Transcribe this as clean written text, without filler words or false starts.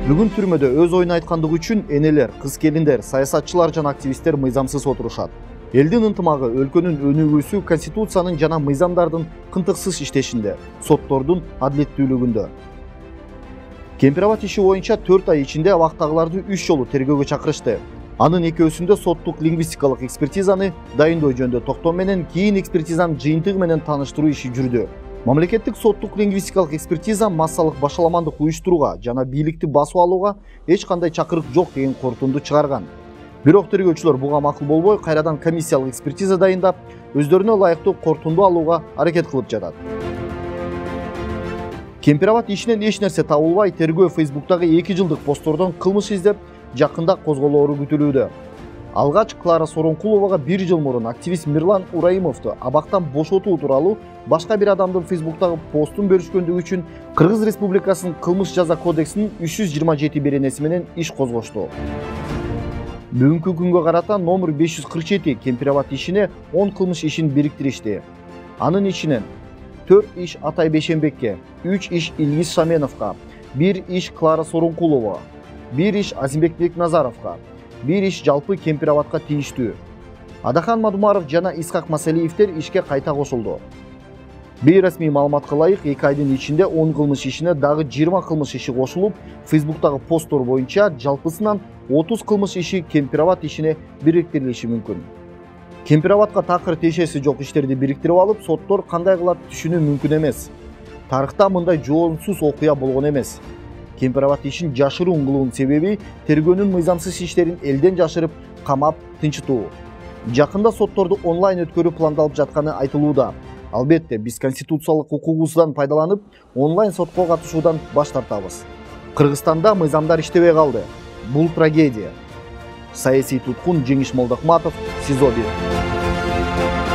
Бүгүн түрмөдө өз оюн айткандыгы үчүн энелер, кыз келиндер, саясатчылар жана активисттер мыйзамсыз отурушат. Элдин ынтымагы, өлкөнүн өнүгүүсү конституциянын жана мыйзамдардын кынтыксыз иштешинде, соттордун адилеттүүлүгүндө. Кемпирабад иши боюнча 4 ай ичинде абактагыларды 3 жолу тергөөгө чакырышты. Анын экөөсүндө соттук лингвистикалык экспертизаны дайындоо жөнүндө токтом менен кийин экспертизанын жыйынтыгы менен тааныштыруу иши жүрдү. Мамлекеттик соттук лингвистикалык экспертиза массалык башаламандык уюштурууга жана бийликти басып алууга эч кандай чакырык жок деген корутунду чыгарган. Бирок тергөөчүлөр буга макул болбой, кайрадан комиссиялык экспертиза дайындап, өздөрүнө ылайыктуу корутунду алууга аракет кылып жатат. Кемпирабад ишинен эч нерсе табылбай, тергөө Фейсбуктагы 2 жылдык посттордон кылмыш издеп, жакында козголоору күтүлүүдө. Алгач Клара Соронкуловага 1 жыл мурун активист Мирлан Ураимовду абактан бошотуу тууралуу башка бир адамдын Фейсбуктагы постун бөлүшкөндүгү үчүн Кыргыз Республикасынын кылмыш жаза кодексинин 327 беренеси менен иш козгошту. Бүгүнкү күнгө карата номер 547 Кемпирабад ишине 10 кылмыш ишин бириктиришти. Анын ичинен 4 иш Атай Бейшенбекке, 3 иш Илгиз Шаменовго, 1 иш Клара Соронкулова, 1 иш Азимбек Бекназаровго, 1 иш жалпы Кемпирабадка тийиштүү. Адахан Мадумаров жана Исхак Масалиевтер ишке кайта кошулду. Бейресмий маалыматка ылайык 2 айдын ичинде 10 кылмыш ишине дагы 20 кылмыш иши кошулуп, Фейсбуктагы посттор боюнча жалпысынан 30 кылмыш иши Кемпирабад ишине бириктирилиши мүмкүн. Кемпирабадка такыр тиешеси жок иштерди бириктирип алып, соттор кандай кылат түшүнүү мүмкүн эмес. Тарыхта мындай жоонсуз окуя болгон эмес. Кемпирабад ишин жашыруун кылуунун себеби тергөөнүн мыйзамсыз иштерин элден жашырып, камап, тынчытуу. Жакында сотторду онлайн өткөрүү пландалып жатканы айтылууда. Албетте, биз конституциялык укугубуздан пайдаланып, онлайн сотко катышуудан баш тартабыз. Кыргызстанда мыйзамдар иштебей калды. Бул трагедия. Саясий туткун Жеңиш Молдокматов, СИЗО 1.